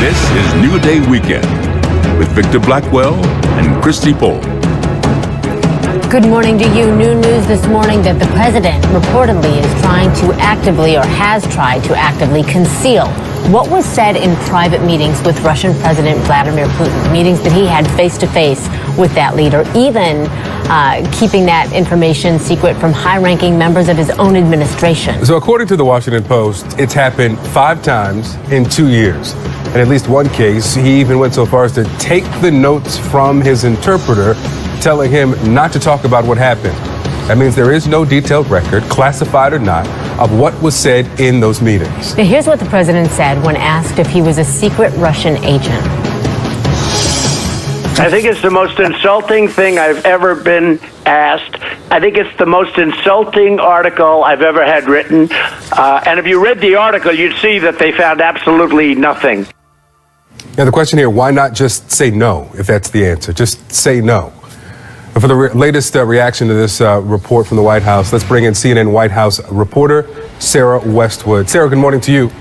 This is New Day Weekend with Victor Blackwell and Christy Pohl. Good morning to you. New news this morning that the president reportedly is trying to actively, or has tried to actively, conceal what was said in private meetings with Russian President Vladimir Putin, meetings that he had face-to-face with that leader, even keeping that information secret from high-ranking members of his own administration. So according to the Washington Post, it's happened 5 times in 2 years. In at least one case, he even went so far as to take the notes from his interpreter, telling him not to talk about what happened. That means there is no detailed record, classified or not, of what was said in those meetings. Now, here's what the president said when asked if he was a secret Russian agent. I think it's the most insulting thing I've ever been asked. I think it's the most insulting article I've ever had written. And if you read the article, you'd see that they found absolutely nothing. Now, the question here, why not just say no, if that's the answer? Just say no. For the latest reaction to this report from the White House, let's bring in CNN White House reporter Sarah Westwood. Sarah, good morning to you.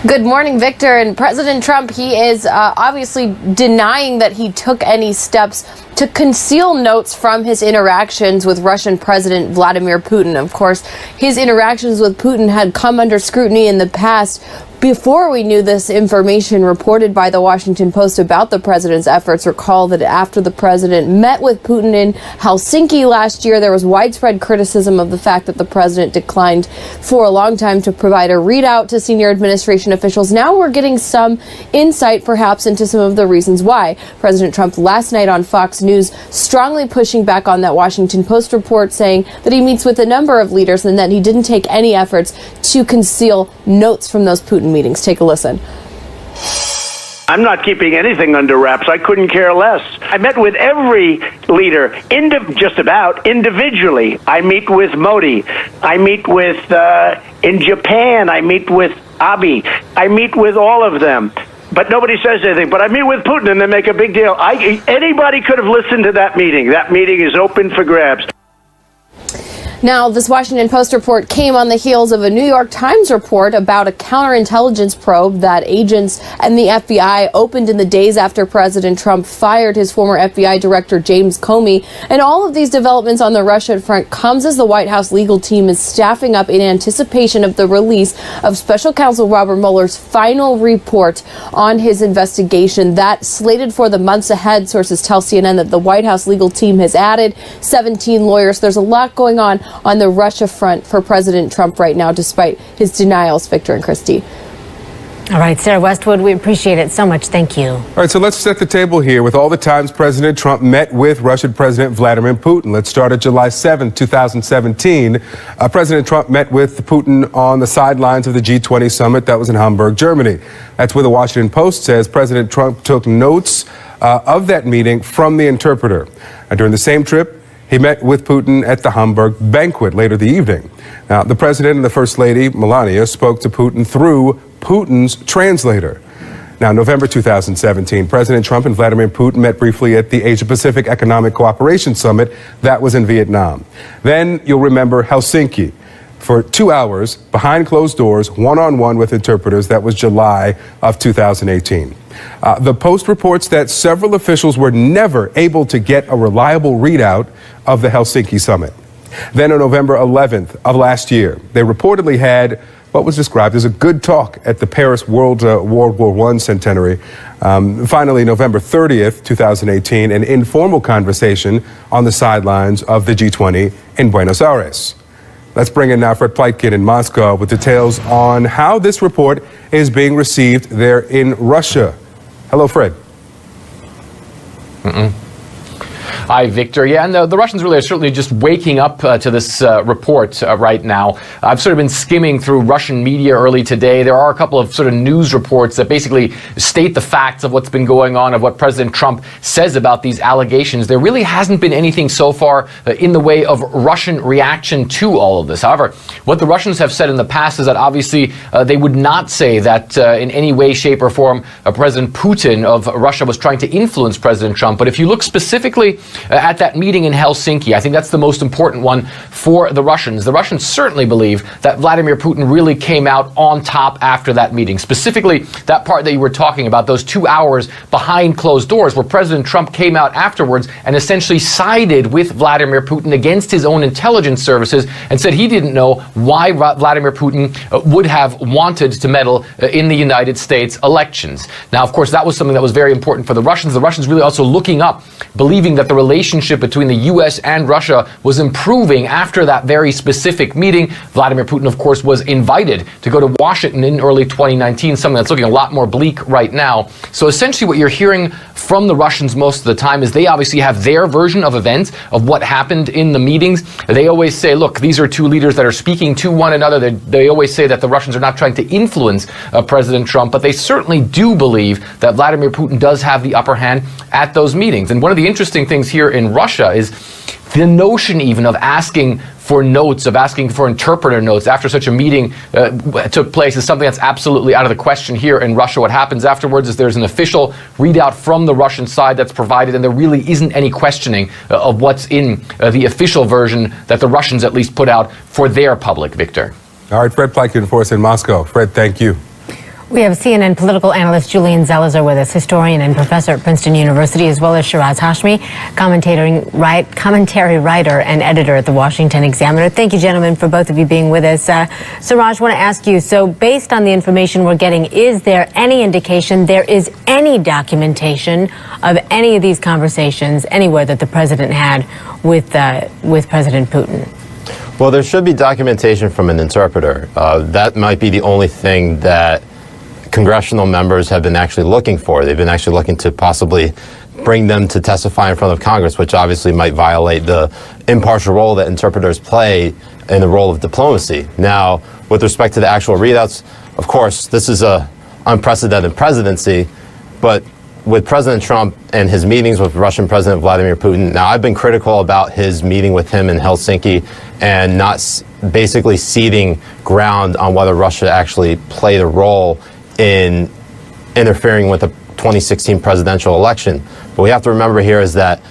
Good morning, Victor. And President Trump, he is obviously denying that he took any steps to conceal notes from his interactions with Russian President Vladimir Putin. Of course, his interactions with Putin had come under scrutiny in the past. Before we knew this information reported by the Washington Post about the president's efforts, recall that after the president met with Putin in Helsinki last year, there was widespread criticism of the fact that the president declined for a long time to provide a readout to senior administration officials. Now we're getting some insight, perhaps, into some of the reasons why. President Trump last night on Fox News strongly pushing back on that Washington Post report, saying that he meets with a number of leaders and that he didn't take any efforts to conceal notes from those Putin meetings. Take a listen. I'm not keeping anything under wraps. I couldn't care less. I met with every leader, just about individually. I meet with Modi. I meet with, in Japan, I meet with Abe. I meet with all of them. But nobody says anything. But I meet with Putin and they make a big deal. Anybody could have listened to that meeting. That meeting is open for grabs. Now, this Washington Post report came on the heels of a New York Times report about a counterintelligence probe that agents and the FBI opened in the days after President Trump fired his former FBI director, James Comey. And all of these developments on the Russia front comes as the White House legal team is staffing up in anticipation of the release of Special Counsel Robert Mueller's final report on his investigation. That slated for the months ahead. Sources tell CNN that the White House legal team has added 17 lawyers. There's a lot going on the Russia front for President Trump right now, despite his denials. Victor and Christy. All right, Sarah Westwood, we appreciate it so much. Thank you. All right, so let's set the table here with all the times President Trump met with Russian President Vladimir Putin. Let's start at July 7th, 2017. President Trump met with Putin on the sidelines of the G20 summit that was in Hamburg, Germany. That's where the Washington Post says President Trump took notes of that meeting from the interpreter. During the same trip, he met with Putin at the Hamburg banquet later the evening. Now, the president and the first lady, Melania, spoke to Putin through Putin's translator. Now, November 2017, President Trump and Vladimir Putin met briefly at the Asia-Pacific Economic Cooperation Summit that was in Vietnam. Then you'll remember Helsinki. For 2 hours, behind closed doors, one-on-one with interpreters. That was July of 2018. The Post reports that several officials were never able to get a reliable readout of the Helsinki summit. Then on November 11th of last year, they reportedly had what was described as a good talk at the Paris World War I centenary. Finally, November 30th, 2018, an informal conversation on the sidelines of the G20 in Buenos Aires. Let's bring in now Fred Pleitkin in Moscow with details on how this report is being received there in Russia. Hello, Fred. Hi, Victor. Yeah, and the Russians really are certainly just waking up to this report right now. I've sort of been skimming through Russian media early today. There are a couple of sort of news reports that basically state the facts of what's been going on, of what President Trump says about these allegations. There really hasn't been anything so far in the way of Russian reaction to all of this. However, what the Russians have said in the past is that obviously they would not say that in any way, shape or form President Putin of Russia was trying to influence President Trump. But if you look specifically specifically at that meeting in Helsinki. I think that's the most important one for the Russians. The Russians certainly believe that Vladimir Putin really came out on top after that meeting. Specifically, that part that you were talking about, those 2 hours behind closed doors where President Trump came out afterwards and essentially sided with Vladimir Putin against his own intelligence services and said he didn't know why Vladimir Putin would have wanted to meddle in the United States elections. Now, of course, that was something that was very important for the Russians. The Russians really also looking up, believing that the relationship between the U.S. and Russia was improving after that very specific meeting. Vladimir Putin, of course, was invited to go to Washington in early 2019, something that's looking a lot more bleak right now. So essentially what you're hearing from the Russians most of the time is they obviously have their version of events, of what happened in the meetings. They always say, look, these are two leaders that are speaking to one another. They always say that the Russians are not trying to influence President Trump, but they certainly do believe that Vladimir Putin does have the upper hand at those meetings. And one of the interesting things here in Russia is the notion even of asking for notes, of asking for interpreter notes after such a meeting took place is something that's absolutely out of the question here in Russia. What happens afterwards is there's an official readout from the Russian side that's provided, and there really isn't any questioning of what's in the official version that the Russians at least put out for their public, Victor. All right, Fred Pleitgen for us in Moscow. Fred, thank you. We have CNN political analyst Julian Zelizer with us, historian and professor at Princeton University, as well as Shiraz Hashmi, commentary writer and editor at the Washington Examiner. Thank you, gentlemen, for both of you being with us. Siraj, I want to ask you, so based on the information we're getting, is there any indication there is any documentation of any of these conversations anywhere that the president had with President Putin? Well, there should be documentation from an interpreter. That might be the only thing that congressional members have been actually looking for. They've been actually looking to possibly bring them to testify in front of Congress, which obviously might violate the impartial role that interpreters play in the role of diplomacy. Now, with respect to the actual readouts, of course, this is an unprecedented presidency, but with President Trump and his meetings with Russian President Vladimir Putin, now I've been critical about his meeting with him in Helsinki and not basically ceding ground on whether Russia actually played a role in interfering with the 2016 presidential election. But we have to remember here is that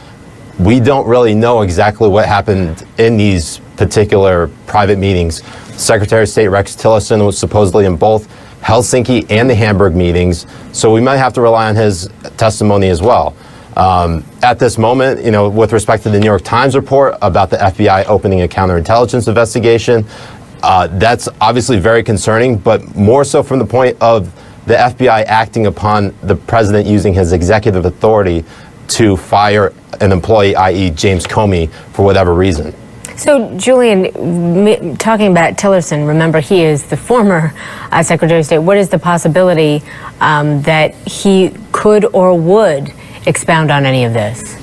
we don't really know exactly what happened in these particular private meetings. Secretary of State Rex Tillerson was supposedly in both Helsinki and the Hamburg meetings, so we might have to rely on his testimony as well. At this moment, you know, with respect to the New York Times report about the FBI opening a counterintelligence investigation, that's obviously very concerning, but more so from the point of the FBI acting upon the president using his executive authority to fire an employee, i.e. James Comey, for whatever reason. So, Julian, talking about Tillerson, remember he is the former Secretary of State. What is the possibility that he could or would expound on any of this?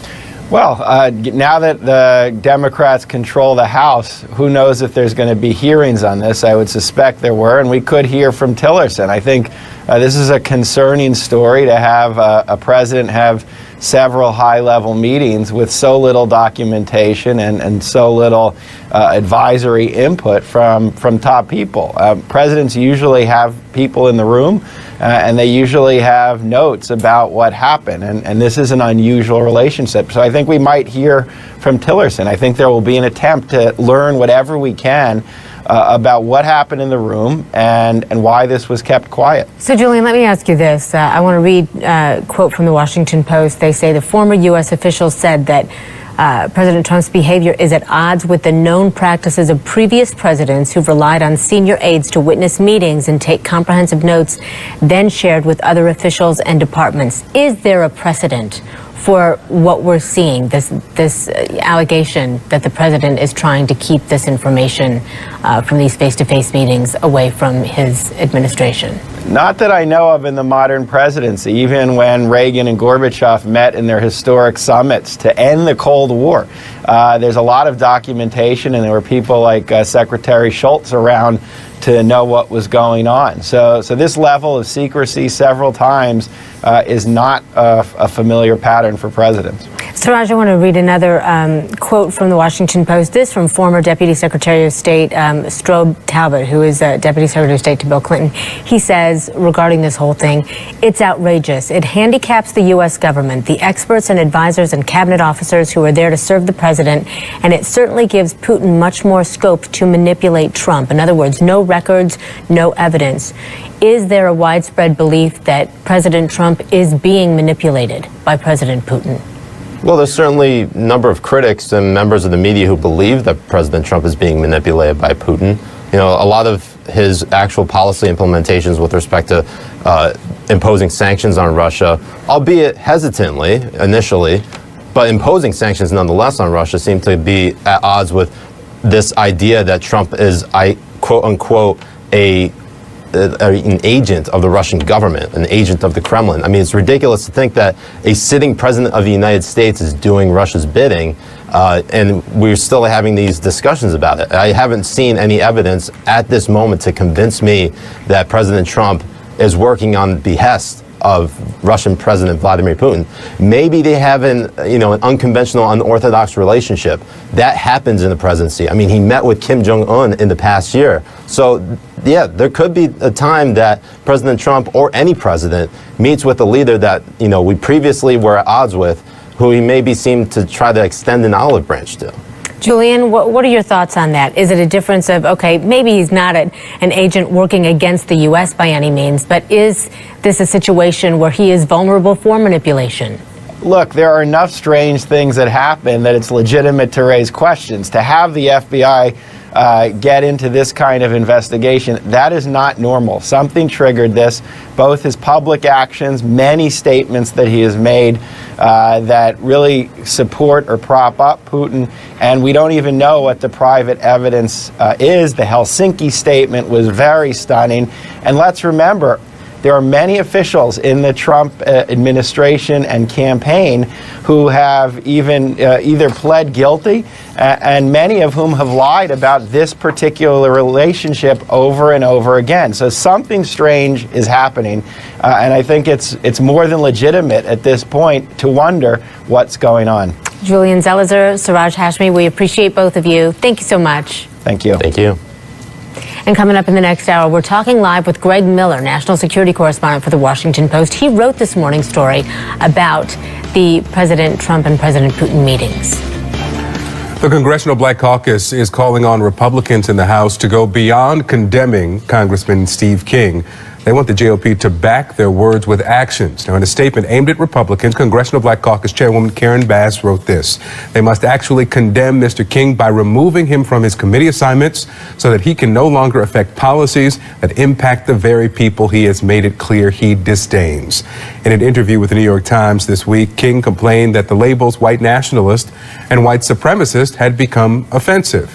Well, now that the Democrats control the House, who knows if there's going to be hearings on this? I would suspect there were, and we could hear from Tillerson. I think this is a concerning story to have a president have several high-level meetings with so little documentation and so little advisory input from top people. Presidents usually have people in the room, and they usually have notes about what happened, and this is an unusual relationship. So I think we might hear from Tillerson. I think there will be an attempt to learn whatever we can about what happened in the room and why this was kept quiet. So, Julian, let me ask you this. I want to read a quote from the Washington Post. They say the former U.S. official said that President Trump's behavior is at odds with the known practices of previous presidents who've relied on senior aides to witness meetings and take comprehensive notes, then shared with other officials and departments. Is there a precedent for what we're seeing, this allegation that the president is trying to keep this information from these face-to-face meetings away from his administration? Not that I know of in the modern presidency. Even when Reagan and Gorbachev met in their historic summits to end the Cold War, there's a lot of documentation, and there were people like Secretary Shultz around to know what was going on. So this level of secrecy several times is not a familiar pattern for presidents. Siraj, I want to read another quote from the Washington Post. This from former Deputy Secretary of State Strobe Talbot, who is Deputy Secretary of State to Bill Clinton. He says regarding this whole thing, it's outrageous. It handicaps the U.S. government, the experts and advisors and cabinet officers who are there to serve the president, and it certainly gives Putin much more scope to manipulate Trump. In other words, no records, no evidence. Is there a widespread belief that President Trump is being manipulated by President Putin? Well, there's certainly a number of critics and members of the media who believe that President Trump is being manipulated by Putin. You know, a lot of his actual policy implementations with respect to imposing sanctions on Russia, albeit hesitantly initially, but imposing sanctions nonetheless on Russia seem to be at odds with this idea that Trump is, quote unquote, an agent of the Russian government, an agent of the Kremlin. I mean, it's ridiculous to think that a sitting president of the United States is doing Russia's bidding, and we're still having these discussions about it. I haven't seen any evidence at this moment to convince me that President Trump is working on behest of Russian President Vladimir Putin. Maybe they have an unconventional, unorthodox relationship. That happens in the presidency. I mean, he met with Kim Jong-un in the past year. So, yeah, there could be a time that President Trump or any president meets with a leader that, we previously were at odds with, who he maybe seemed to try to extend an olive branch to. Julian, what are your thoughts on that? Is it a difference of, okay, maybe he's not an agent working against the U.S. by any means, but is this a situation where he is vulnerable for manipulation? Look, there are enough strange things that happen that it's legitimate to raise questions. To have the FBI get into this kind of investigation, that is not normal. Something triggered this, both his public actions, many statements that he has made that really support or prop up Putin, and we don't even know what the private evidence is. The Helsinki statement was very stunning, and let's remember, there are many officials in the Trump administration and campaign who have even either pled guilty and many of whom have lied about this particular relationship over and over again. So something strange is happening, and I think it's more than legitimate at this point to wonder what's going on. Julian Zelizer, Siraj Hashmi, we appreciate both of you. Thank you so much. Thank you. Thank you. And coming up in the next hour, we're talking live with Greg Miller, national security correspondent for the Washington Post. He wrote this morning's story about the President Trump and President Putin meetings. The Congressional Black Caucus is calling on Republicans in the House to go beyond condemning Congressman Steve King. They want the GOP to back their words with actions. Now, in a statement aimed at Republicans, Congressional Black Caucus Chairwoman Karen Bass wrote this: they must actually condemn Mr. King by removing him from his committee assignments so that he can no longer affect policies that impact the very people he has made it clear he disdains. In an interview with the New York Times this week, King complained that the labels white nationalist and white supremacist had become offensive.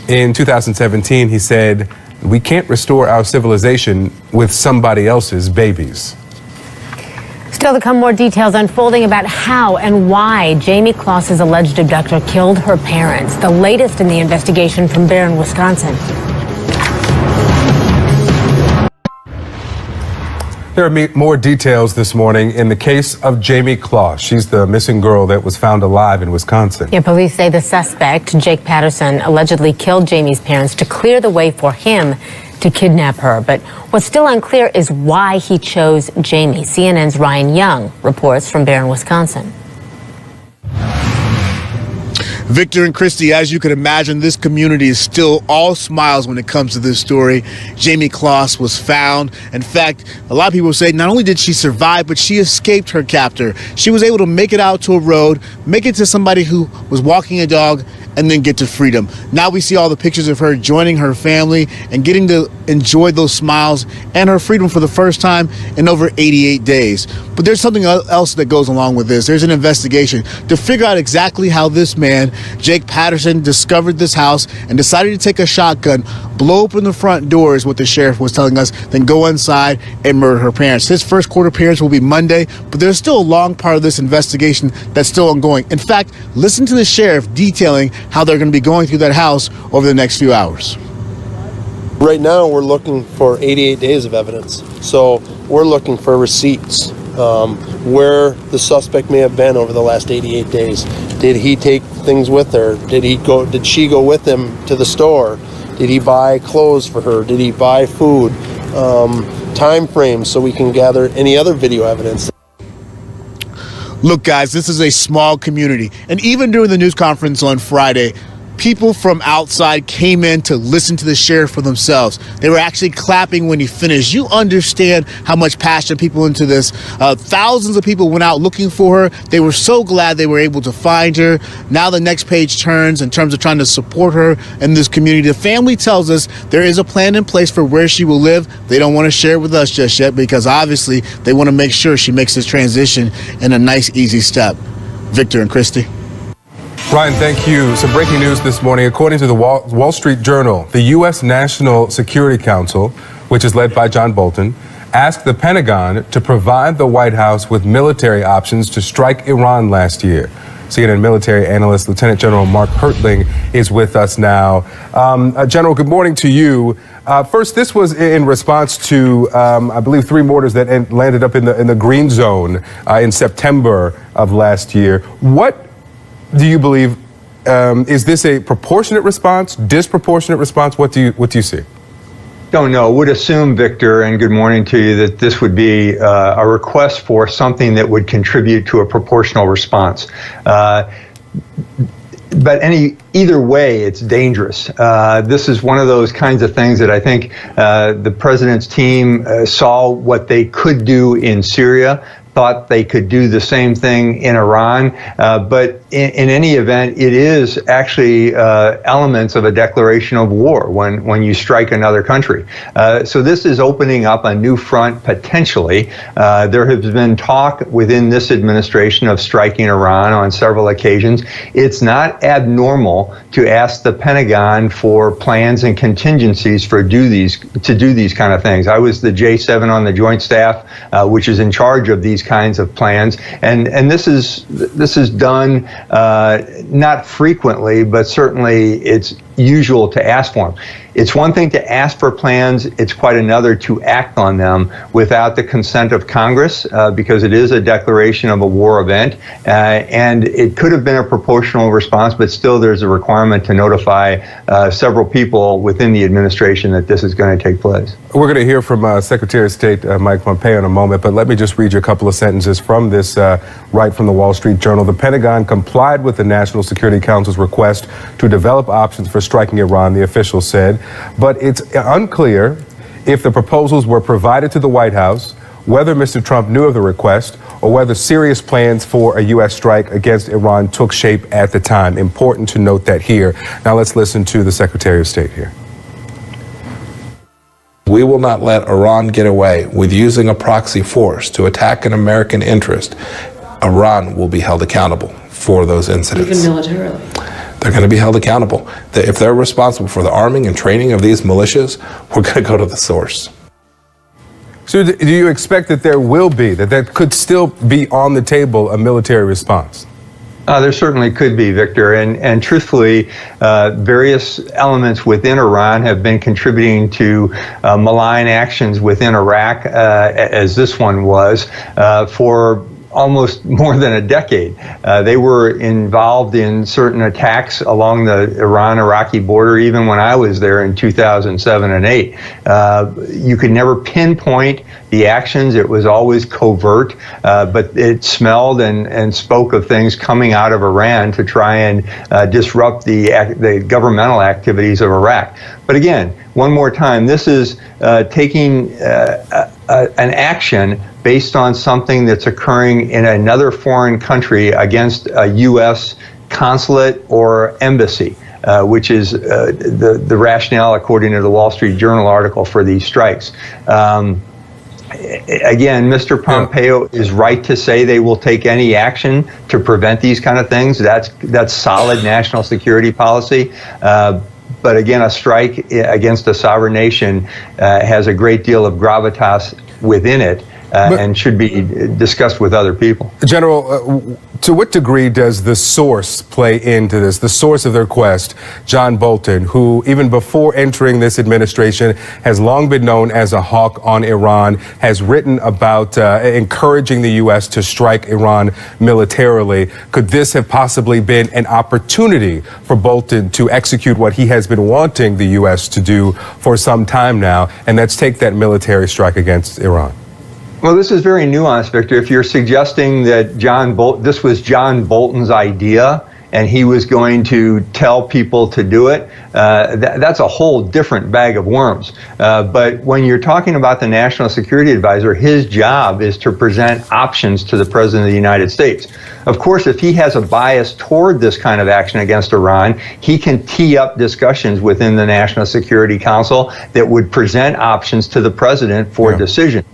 In 2017, he said, "We can't restore our civilization with somebody else's babies." Still to come, more details unfolding about how and why Jamie Kloss's alleged abductor killed her parents. The latest in the investigation from Barron, Wisconsin. There are more details this morning in the case of Jamie Kloss. She's the missing girl that was found alive in Wisconsin. Yeah, police say the suspect, Jake Patterson, allegedly killed Jamie's parents to clear the way for him to kidnap her. But what's still unclear is why he chose Jamie. CNN's Ryan Young reports from Barron, Wisconsin. Victor and Christy, as you can imagine, this community is still all smiles when it comes to this story. Jamie Kloss was found. In fact, a lot of people say not only did she survive, but she escaped her captor. She was able to make it out to a road, make it to somebody who was walking a dog, and then get to freedom. Now we see all the pictures of her joining her family and getting to enjoy those smiles and her freedom for the first time in over 88 days. But there's something else that goes along with this. There's an investigation to figure out exactly how this man, Jake Patterson, discovered this house and decided to take a shotgun, blow open the front door is what the sheriff was telling us, then go inside and murder her parents. His first court appearance will be Monday, but there's still a long part of this investigation that's still ongoing. In fact, listen to the sheriff detailing how they're going to be going through that house over the next few hours. Right now, we're looking for 88 days of evidence. So we're looking for receipts, where the suspect may have been over the last 88 days. Did he take things with her? Did she go with him to the store? Did he buy clothes for her? Did he buy food? Time frames so we can gather any other video evidence. Look, guys, this is a small community. And even during the news conference on Friday, people from outside came in to listen to the sheriff for themselves. They were actually clapping when he finished. You understand how much passion people into this. Thousands of people went out looking for her. They were so glad they were able to find her. Now the next page turns in terms of trying to support her in this community. The family tells us there is a plan in place for where she will live. They don't want to share it with us just yet because obviously they want to make sure she makes this transition in a nice, easy step. Victor and Christy. Ryan, thank you. Some breaking news this morning. According to the Wall Street Journal, the U.S. National Security Council, which is led by John Bolton, asked the Pentagon to provide the White House with military options to strike Iran last year. CNN military analyst Lieutenant General Mark Hertling is with us now. General, good morning to you. First, this was in response to, I believe, 3 mortars that landed up in the green zone in September of last year. What do you believe, is this a proportionate response, disproportionate response? What do you see? Don't know. Would assume, Victor, and good morning to you, that this would be a request for something that would contribute to a proportional response. But either way, it's dangerous. This is one of those kinds of things that I think the president's team saw what they could do in Syria, thought they could do the same thing in Iran, but in any event, it is actually elements of a declaration of war when you strike another country. So this is opening up a new front potentially. There has been talk within this administration of striking Iran on several occasions. It's not abnormal to ask the Pentagon for plans and contingencies to do these kind of things. I was the J7 on the Joint Staff, which is in charge of these kinds of plans, and this is done not frequently, but certainly it's usual to ask for them. It's one thing to ask for plans, it's quite another to act on them without the consent of Congress, because it is a declaration of a war event, and it could have been a proportional response, but still there's a requirement to notify several people within the administration that this is going to take place. We're going to hear from Secretary of State Mike Pompeo in a moment, but let me just read you a couple of sentences from this right from the Wall Street Journal. The Pentagon complied with the National Security Council's request to develop options for striking Iran, the official said, but it's unclear if the proposals were provided to the White House, whether Mr. Trump knew of the request, or whether serious plans for a U.S. strike against Iran took shape at the time. Important to note that here. Now let's listen to the Secretary of State here. We will not let Iran get away with using a proxy force to attack an American interest. Iran will be held accountable for those incidents. Even militarily? They're going to be held accountable. If they're responsible for the arming and training of these militias, we're going to go to the source. So do you expect that there will be, that could still be on the table, a military response? There certainly could be, Victor, and truthfully, various elements within Iran have been contributing to malign actions within Iraq, as this one was, for almost more than a decade. They were involved in certain attacks along the Iran-Iraqi border even when I was there in 2007 and 8. You could never pinpoint the actions. It was always covert, but it smelled and spoke of things coming out of Iran to try and disrupt the governmental activities of Iraq. But again, one more time, this is taking an action based on something that's occurring in another foreign country against a U.S. consulate or embassy, which is the rationale according to the Wall Street Journal article for these strikes. Again, Mr. Pompeo is right to say they will take any action to prevent these kind of things. That's solid national security policy. But again, a strike against a sovereign nation has a great deal of gravitas within it. and should be discussed with other people. General, to what degree does the source play into this? The source of the request, John Bolton, who even before entering this administration has long been known as a hawk on Iran, has written about encouraging the U.S. to strike Iran militarily. Could this have possibly been an opportunity for Bolton to execute what he has been wanting the U.S. to do for some time now, and that's take that military strike against Iran? Well, this is very nuanced, Victor. If you're suggesting that this was John Bolton's idea and he was going to tell people to do it, that's a whole different bag of worms. But when you're talking about the National Security Advisor, his job is to present options to the President of the United States. Of course, if he has a bias toward this kind of action against Iran, he can tee up discussions within the National Security Council that would present options to the President for decision.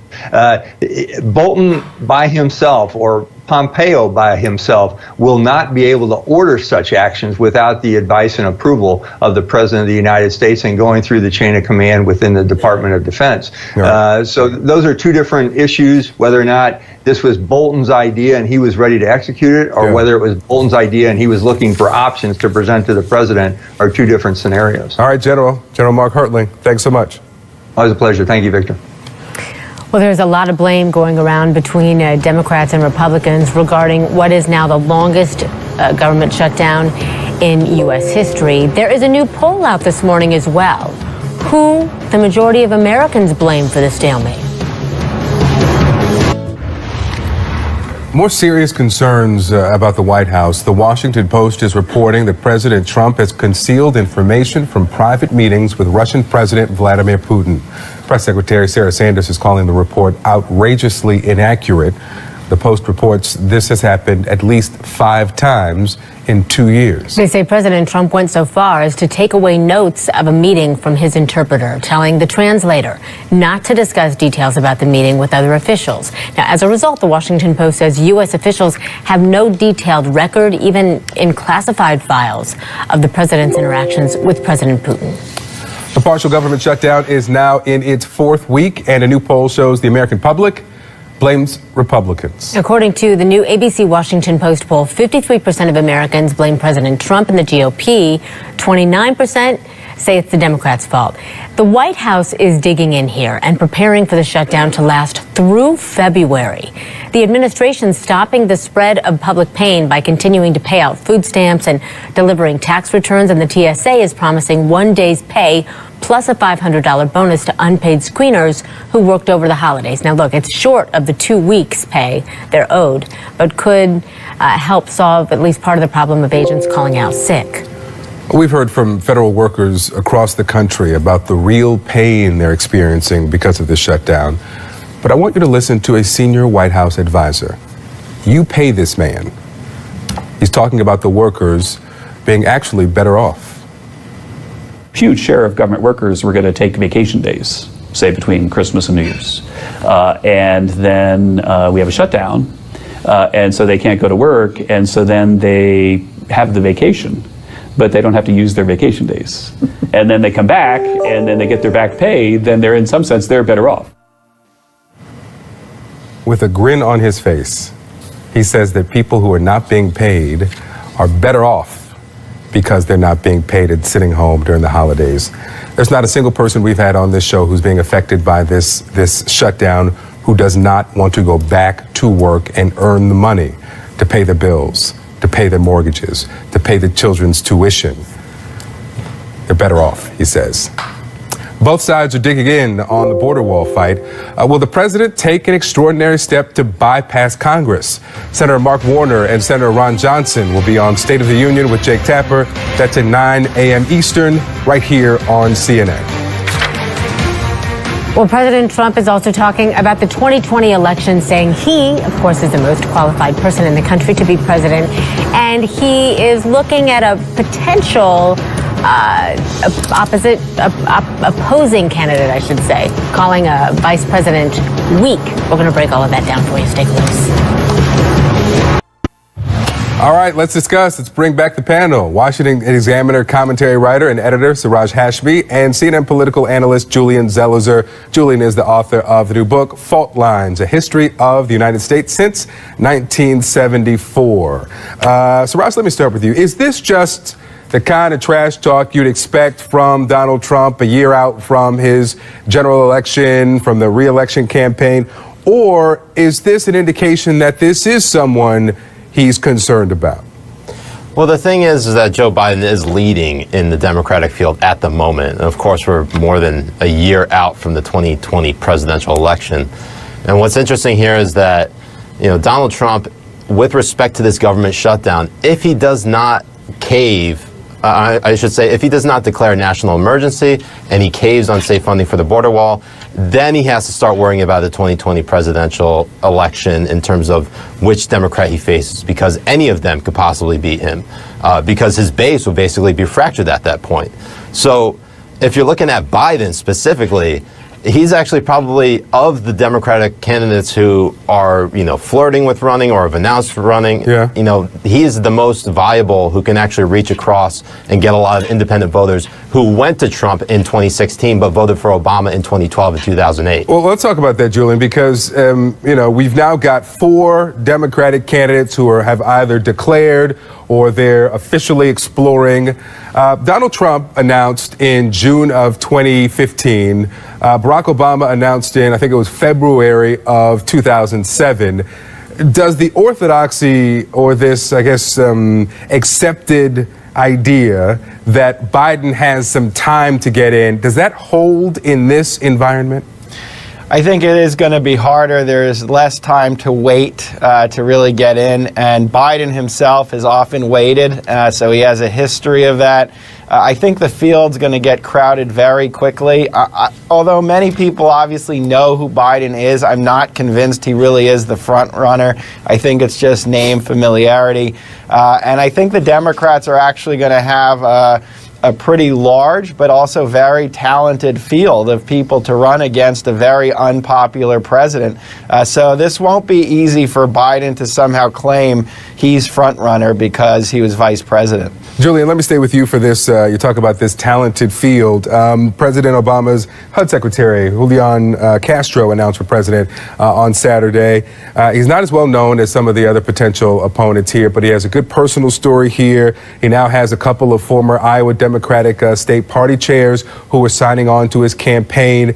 Bolton by himself or Pompeo by himself will not be able to order such actions without the advice and approval of the President of the United States and going through the chain of command within the Department of Defense. So those are two different issues, whether or not this was Bolton's idea and he was ready to execute it, or whether it was Bolton's idea and he was looking for options to present to the President, are two different scenarios. All right, General Mark Hertling, thanks so much. Always a pleasure. Thank you, Victor. Well, there's a lot of blame going around between Democrats and Republicans regarding what is now the longest government shutdown in U.S. history. There is a new poll out this morning as well. Who the majority of Americans blame for the stalemate? More serious concerns about the White House. The Washington Post is reporting that President Trump has concealed information from private meetings with Russian President Vladimir Putin. Press Secretary Sarah Sanders is calling the report outrageously inaccurate. The Post reports this has happened at least 5 times in 2 years. They say President Trump went so far as to take away notes of a meeting from his interpreter, telling the translator not to discuss details about the meeting with other officials. Now, as a result, the Washington Post says U.S. officials have no detailed record, even in classified files, of the president's interactions with President Putin. The partial government shutdown is now in its 4th week, and a new poll shows the American public blames Republicans. According to the new ABC Washington Post poll, 53% of Americans blame President Trump and the GOP. 29% say it's the Democrats' fault. The White House is digging in here and preparing for the shutdown to last through February. The administration stopping the spread of public pain by continuing to pay out food stamps and delivering tax returns, and the TSA is promising 1 day's pay plus a $500 bonus to unpaid screeners who worked over the holidays. Now, look, it's short of the 2 weeks' pay they're owed, but could help solve at least part of the problem of agents calling out sick. We've heard from federal workers across the country about the real pain they're experiencing because of the shutdown. But I want you to listen to a senior White House advisor. You pay this man. He's talking about the workers being actually better off. Huge share of government workers were going to take vacation days, say between Christmas and New Year's. And then we have a shutdown, and so they can't go to work, and so then they have the vacation, but they don't have to use their vacation days. And then they come back, and then they get their back pay, then they're, in some sense, they're better off. With a grin on his face, he says that people who are not being paid are better off because they're not being paid and sitting home during the holidays. There's not a single person we've had on this show who's being affected by this shutdown who does not want to go back to work and earn the money to pay the bills, to pay their mortgages, to pay the children's tuition. They're better off, he says. Both sides are digging in on the border wall fight. Will the president take an extraordinary step to bypass Congress? Senator Mark Warner and Senator Ron Johnson will be on State of the Union with Jake Tapper. That's at 9 a.m. Eastern, right here on CNN. Well, President Trump is also talking about the 2020 election, saying he, of course, is the most qualified person in the country to be president. And he is looking at a potential opposing candidate, I should say, calling a vice president weak. We're going to break all of that down for you. Stay close. All right, let's discuss. Let's bring back the panel. Washington Examiner commentary writer and editor Siraj Hashmi and CNN political analyst Julian Zelizer. Julian is the author of the new book, Fault Lines, A History of the United States Since 1974. Siraj, let me start with you. Is this just the kind of trash talk you'd expect from Donald Trump a year out from his general election, from the re-election campaign? Or is this an indication that this is someone he's concerned about? Well, the thing is that Joe Biden is leading in the Democratic field at the moment. And of course, we're more than a year out from the 2020 presidential election. And what's interesting here is that, Donald Trump, with respect to this government shutdown, if he does not cave, I should say, if he does not declare a national emergency and he caves on state funding for the border wall, then he has to start worrying about the 2020 presidential election in terms of which Democrat he faces, because any of them could possibly beat him, because his base would basically be fractured at that point. So if you're looking at Biden specifically, he's actually probably, of the Democratic candidates who are, flirting with running or have announced running, he is the most viable who can actually reach across and get a lot of independent voters who went to Trump in 2016 but voted for Obama in 2012 and 2008. Well, let's talk about that, Julian, because, we've now got 4 Democratic candidates who have either declared or they're officially exploring. Donald Trump announced in June of 2015. Barack Obama announced in, I think it was February of 2007. Does the orthodoxy or this, accepted idea that Biden has some time to get in, does that hold in this environment? I think it is going to be harder. There's less time to wait to really get in, and Biden himself has often waited, so he has a history of that. I think the field's going to get crowded very quickly. Although many people obviously know who Biden is, I'm not convinced he really is the front runner. I think it's just name familiarity. And I think the Democrats are actually going to have a pretty large but also very talented field of people to run against a very unpopular president. So this won't be easy for Biden to somehow claim he's front runner because he was vice president. Julian, let me stay with you for this. You talk about this talented field. President Obama's HUD Secretary, Julian Castro, announced for president on Saturday. He's not as well known as some of the other potential opponents here, but he has a good personal story here. He now has a couple of former Iowa Democratic state party chairs who are signing on to his campaign.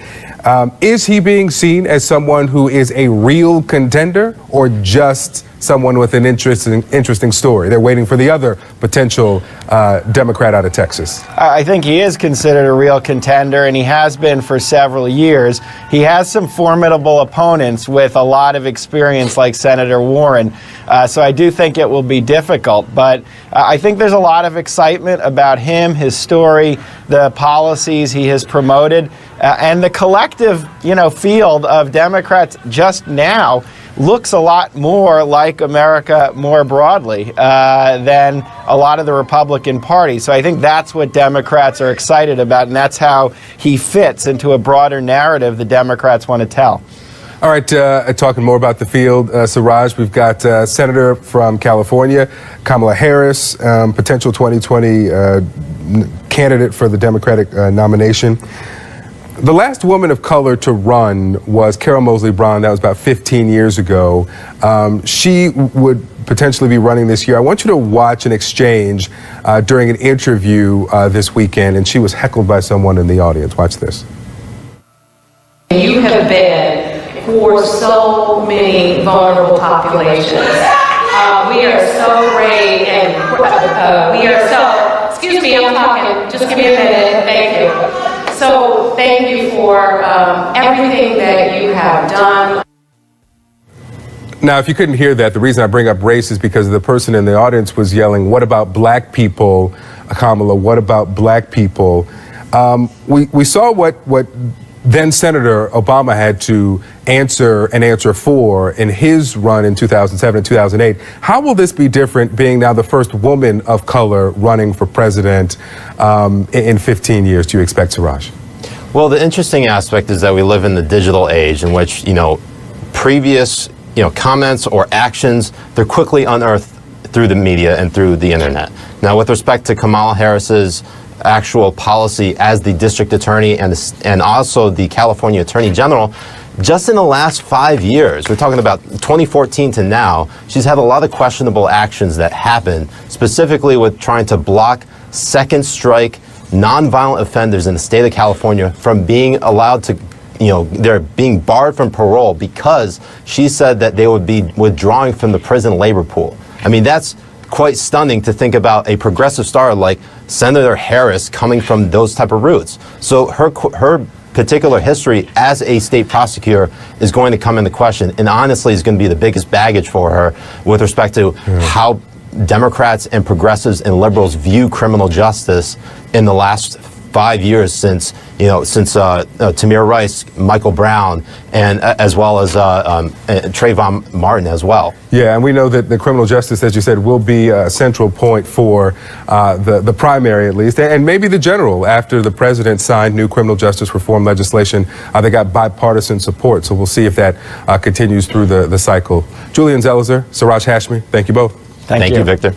Is he being seen as someone who is a real contender or just someone with an interesting story? They're waiting for the other potential Democrat out of Texas. I think he is considered a real contender, and he has been for several years. He has some formidable opponents with a lot of experience, like Senator Warren. So I do think it will be difficult. But I think there's a lot of excitement about him, his story, the policies he has promoted, and the collective, field of Democrats just now looks a lot more like America more broadly than a lot of the Republican Party. So I think that's what Democrats are excited about, and that's how he fits into a broader narrative the Democrats want to tell. All right, talking more about the field, Siraj, we've got Senator from California, Kamala Harris, potential 2020 candidate for the Democratic nomination. The last woman of color to run was Carol Moseley Braun. That was about 15 years ago. She would potentially be running this year. I want you to watch an exchange during an interview this weekend, and she was heckled by someone in the audience. Watch this. You have been for so many vulnerable populations. We are so great, and we are so, excuse me, I'm talking, just give me a minute, thank you. So thank you for everything that you have done. Now, if you couldn't hear that, the reason I bring up race is because the person in the audience was yelling, "What about black people, Kamala? What about black people?" We saw what then Senator Obama had to answer for in his run in 2007 and 2008. How will this be different, being now the first woman of color running for president in 15 years, do you expect, Siraj? Well, the interesting aspect is that we live in the digital age in which, previous, comments or actions, they're quickly unearthed through the media and through the internet. Now, with respect to Kamala Harris's actual policy as the district attorney and also the California Attorney General, just in the last 5 years, we're talking about 2014 to now, she's had a lot of questionable actions that happened, specifically with trying to block second strike nonviolent offenders in the state of California from being allowed to, they're being barred from parole because she said that they would be withdrawing from the prison labor pool. I mean, that's quite stunning to think about a progressive star like Senator Harris coming from those type of roots. So her particular history as a state prosecutor is going to come into question, and honestly is going to be the biggest baggage for her with respect to how Democrats and progressives and liberals view criminal justice in the last 5 years since Tamir Rice, Michael Brown, and as well as Trayvon Martin as well. Yeah, and we know that the criminal justice, as you said, will be a central point for the primary, at least, and maybe the general. After the president signed new criminal justice reform legislation, they got bipartisan support. So we'll see if that continues through the cycle. Julian Zelizer, Siraj Hashmi, thank you both. Thank you, Victor.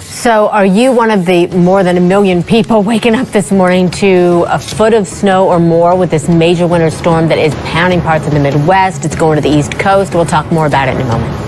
So are you one of the more than 1 million people waking up this morning to a foot of snow or more with this major winter storm that is pounding parts of the Midwest? It's going to the East Coast. We'll talk more about it in a moment.